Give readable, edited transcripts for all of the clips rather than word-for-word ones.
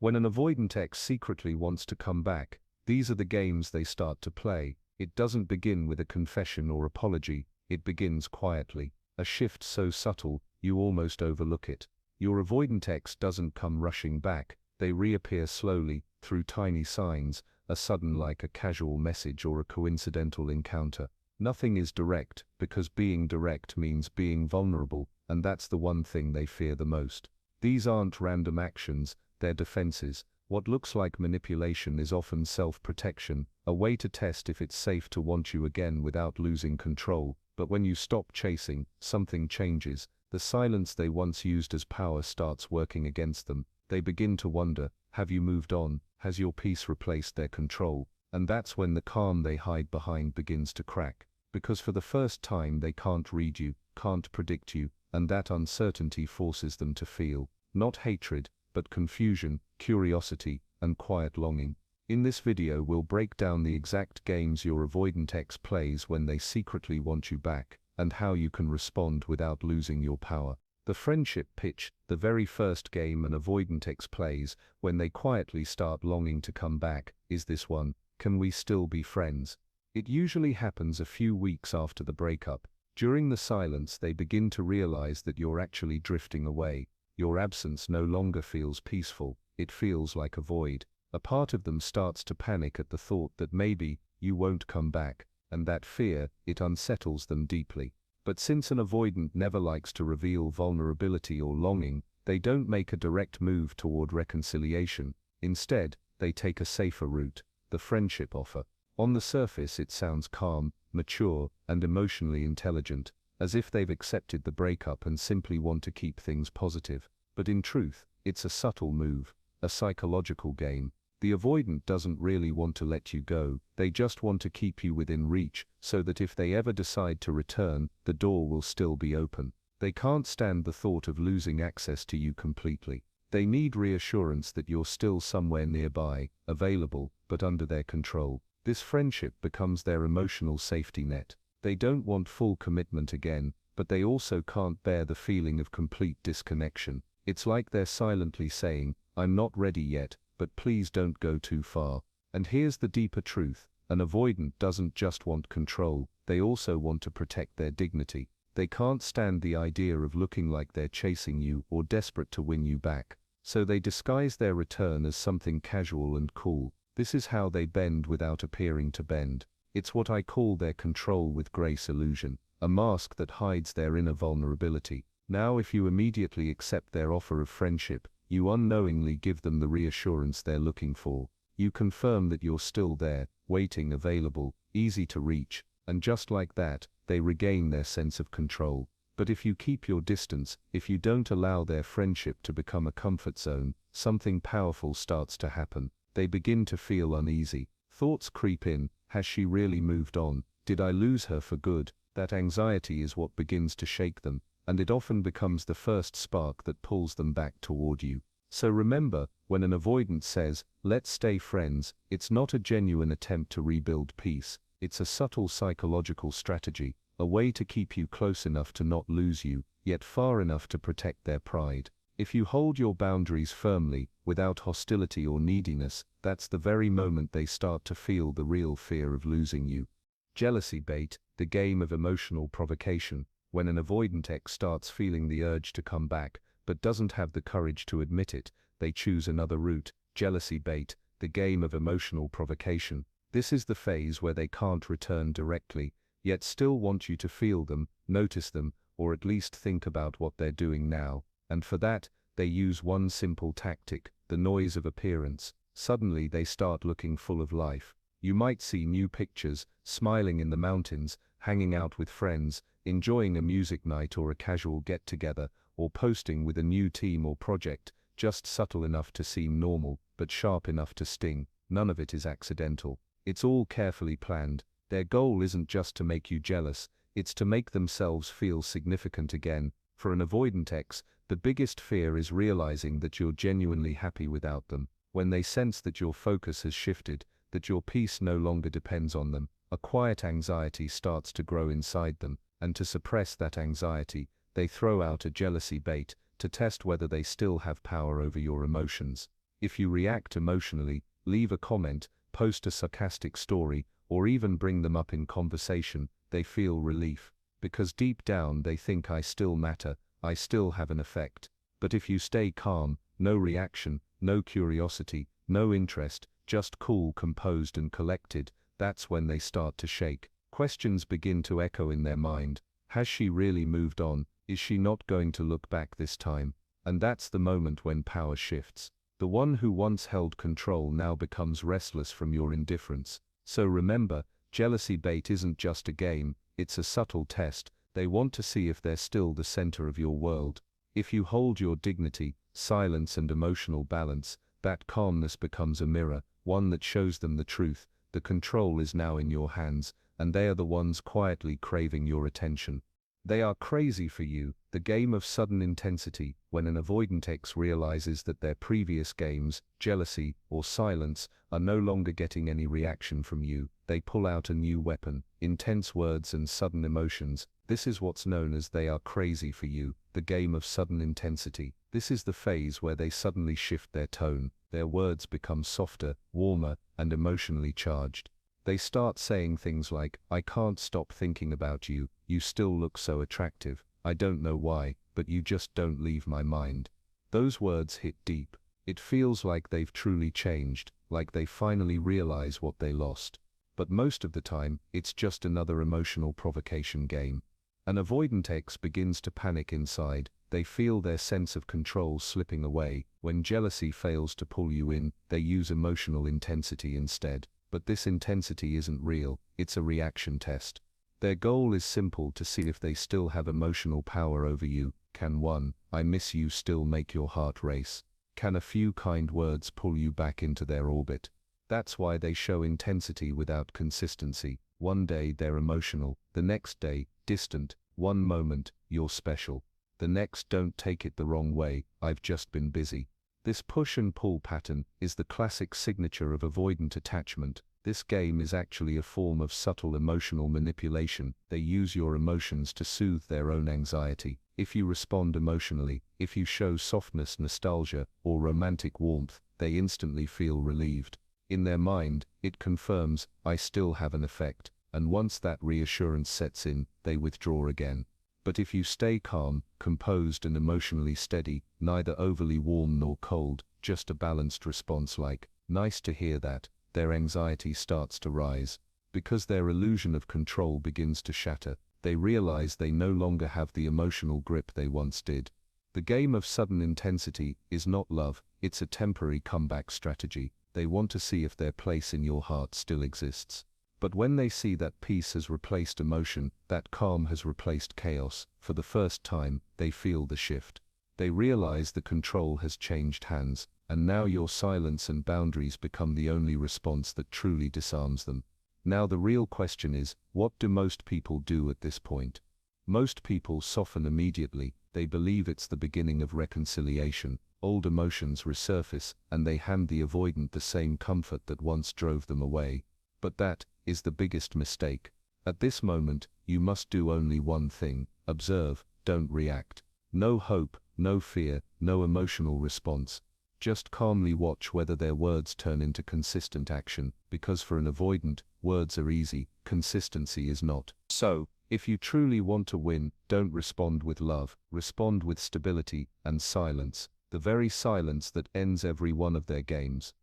When an avoidant ex secretly wants to come back, these are the games they start to play. It doesn't begin with a confession or apology, it begins quietly, a shift so subtle, you almost overlook it. Your avoidant ex doesn't come rushing back, they reappear slowly, through tiny signs, a sudden like a casual message or a coincidental encounter. Nothing is direct, because being direct means being vulnerable, and that's the one thing they fear the most. These aren't random actions, they're defenses. What looks like manipulation is often self-protection, a way to test if it's safe to want you again without losing control. But when you stop chasing, something changes. The silence they once used as power starts working against them. They begin to wonder, have you moved on? Has your peace replaced their control? And that's when the calm they hide behind begins to crack. Because for the first time they can't read you, can't predict you, and that uncertainty forces them to feel, not hatred, but confusion, curiosity, and quiet longing. In this video we'll break down the exact games your avoidant ex plays when they secretly want you back, and how you can respond without losing your power. The friendship pitch, the very first game an avoidant ex plays when they quietly start longing to come back, is this one: can we still be friends? It usually happens a few weeks after the breakup. During the silence they begin to realize that you're actually drifting away. Your absence no longer feels peaceful, it feels like a void. A part of them starts to panic at the thought that maybe you won't come back, and that fear, it unsettles them deeply. But since an avoidant never likes to reveal vulnerability or longing, they don't make a direct move toward reconciliation. Instead, they take a safer route: the friendship offer. On the surface it sounds calm, mature, and emotionally intelligent, as if they've accepted the breakup and simply want to keep things positive. But in truth, it's a subtle move, a psychological game. The avoidant doesn't really want to let you go, they just want to keep you within reach, so that if they ever decide to return, the door will still be open. They can't stand the thought of losing access to you completely. They need reassurance that you're still somewhere nearby, available, but under their control. This friendship becomes their emotional safety net. They don't want full commitment again, but they also can't bear the feeling of complete disconnection. It's like they're silently saying, I'm not ready yet, but please don't go too far. And here's the deeper truth: an avoidant doesn't just want control, they also want to protect their dignity. They can't stand the idea of looking like they're chasing you or desperate to win you back. So they disguise their return as something casual and cool. This is how they bend without appearing to bend. It's what I call their control with grace illusion, a mask that hides their inner vulnerability. Now if you immediately accept their offer of friendship, you unknowingly give them the reassurance they're looking for. You confirm that you're still there, waiting, available, easy to reach, and just like that, they regain their sense of control. But if you keep your distance, if you don't allow their friendship to become a comfort zone, something powerful starts to happen. They begin to feel uneasy. Thoughts creep in: has she really moved on? Did I lose her for good? That anxiety is what begins to shake them, and it often becomes the first spark that pulls them back toward you. So remember, when an avoidant says, let's stay friends, it's not a genuine attempt to rebuild peace. It's a subtle psychological strategy, a way to keep you close enough to not lose you, yet far enough to protect their pride. If you hold your boundaries firmly, without hostility or neediness, that's the very moment they start to feel the real fear of losing you. Jealousy bait, the game of emotional provocation. When an avoidant ex starts feeling the urge to come back, but doesn't have the courage to admit it, they choose another route. Jealousy bait, the game of emotional provocation. This is the phase where they can't return directly, yet still want you to feel them, notice them, or at least think about what they're doing now. And for that, they use one simple tactic: the noise of appearance. Suddenly they start looking full of life. You might see new pictures, smiling in the mountains, hanging out with friends, enjoying a music night or a casual get-together, or posting with a new team or project, just subtle enough to seem normal, but sharp enough to sting. None of it is accidental. It's all carefully planned. Their goal isn't just to make you jealous, it's to make themselves feel significant again. For an avoidant ex, the biggest fear is realizing that you're genuinely happy without them. When they sense that your focus has shifted, that your peace no longer depends on them, a quiet anxiety starts to grow inside them, and to suppress that anxiety, they throw out a jealousy bait, to test whether they still have power over your emotions. If you react emotionally, leave a comment, post a sarcastic story, or even bring them up in conversation, they feel relief. Because deep down they think I still matter, I still have an effect. But if you stay calm, no reaction, no curiosity, no interest, just cool, composed and collected, that's when they start to shake. Questions begin to echo in their mind. Has she really moved on? Is she not going to look back this time? And that's the moment when power shifts. The one who once held control now becomes restless from your indifference. So remember, jealousy bait isn't just a game, it's a subtle test. They want to see if they're still the center of your world. If you hold your dignity, silence and emotional balance, that calmness becomes a mirror, one that shows them the truth. The control is now in your hands, and they are the ones quietly craving your attention. They are crazy for you, the game of sudden intensity. When an avoidant ex realizes that their previous games, jealousy or silence, are no longer getting any reaction from you, they pull out a new weapon, intense words and sudden emotions. This is what's known as they are crazy for you, the game of sudden intensity. This is the phase where they suddenly shift their tone, their words become softer, warmer, and emotionally charged. They start saying things like, I can't stop thinking about you, you still look so attractive, I don't know why, but you just don't leave my mind. Those words hit deep. It feels like they've truly changed, like they finally realize what they lost. But most of the time, it's just another emotional provocation game. An avoidant ex begins to panic inside. They feel their sense of control slipping away. When jealousy fails to pull you in, they use emotional intensity instead. But this intensity isn't real, it's a reaction test. Their goal is simple: to see if they still have emotional power over you. Can one, I miss you still make your heart race? Can a few kind words pull you back into their orbit? That's why they show intensity without consistency. One day they're emotional, the next day, distant. One moment, you're special. The next, don't take it the wrong way, I've just been busy. This push and pull pattern is the classic signature of avoidant attachment. This game is actually a form of subtle emotional manipulation. They use your emotions to soothe their own anxiety. If you respond emotionally, if you show softness, nostalgia, or romantic warmth, they instantly feel relieved. In their mind, it confirms, I still have an effect, and once that reassurance sets in, they withdraw again. But if you stay calm, composed and emotionally steady, neither overly warm nor cold, just a balanced response like, nice to hear that, their anxiety starts to rise. Because their illusion of control begins to shatter, they realize they no longer have the emotional grip they once did. The game of sudden intensity is not love, it's a temporary comeback strategy. They want to see if their place in your heart still exists. But when they see that peace has replaced emotion, that calm has replaced chaos, for the first time, they feel the shift. They realize the control has changed hands, and now your silence and boundaries become the only response that truly disarms them. Now the real question is, what do most people do at this point? Most people soften immediately. They believe it's the beginning of reconciliation. Old emotions resurface, and they hand the avoidant the same comfort that once drove them away. But that is the biggest mistake. At this moment, you must do only one thing: observe, don't react. No hope, no fear, no emotional response. Just calmly watch whether their words turn into consistent action, because for an avoidant, words are easy, consistency is not. So, if you truly want to win, don't respond with love, respond with stability and silence, the very silence that ends every one of their games.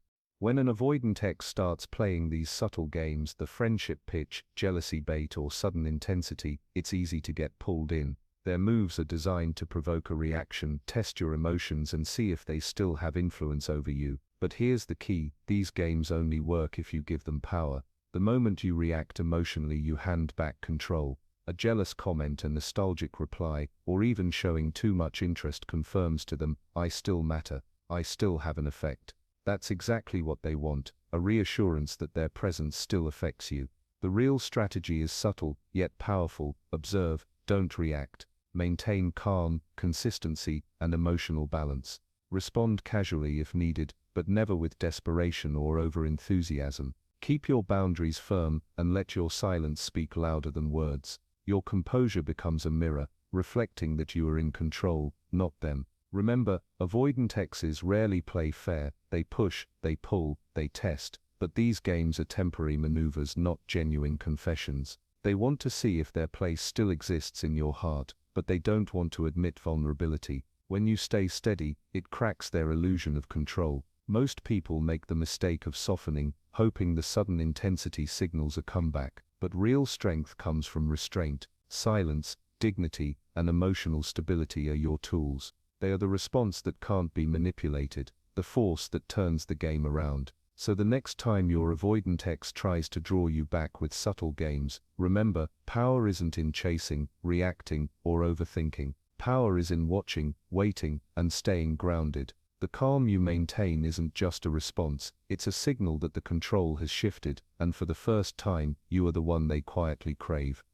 When an avoidant ex starts playing these subtle games, the friendship pitch, jealousy bait or sudden intensity, it's easy to get pulled in. Their moves are designed to provoke a reaction, test your emotions and see if they still have influence over you. But here's the key: these games only work if you give them power. The moment you react emotionally, you hand back control. A jealous comment, a nostalgic reply, or even showing too much interest confirms to them, I still matter, I still have an effect. That's exactly what they want, a reassurance that their presence still affects you. The real strategy is subtle, yet powerful. Observe, don't react. Maintain calm, consistency, and emotional balance. Respond casually if needed, but never with desperation or over-enthusiasm. Keep your boundaries firm, and let your silence speak louder than words. Your composure becomes a mirror, reflecting that you are in control, not them. Remember, avoidant exes rarely play fair. They push, they pull, they test, but these games are temporary maneuvers, not genuine confessions. They want to see if their place still exists in your heart, but they don't want to admit vulnerability. When you stay steady, it cracks their illusion of control. Most people make the mistake of softening, hoping the sudden intensity signals a comeback, but real strength comes from restraint. Silence, dignity, and emotional stability are your tools. They are the response that can't be manipulated, the force that turns the game around. So the next time your avoidant ex tries to draw you back with subtle games, remember, power isn't in chasing, reacting, or overthinking. Power is in watching, waiting, and staying grounded. The calm you maintain isn't just a response, it's a signal that the control has shifted, and for the first time, you are the one they quietly crave.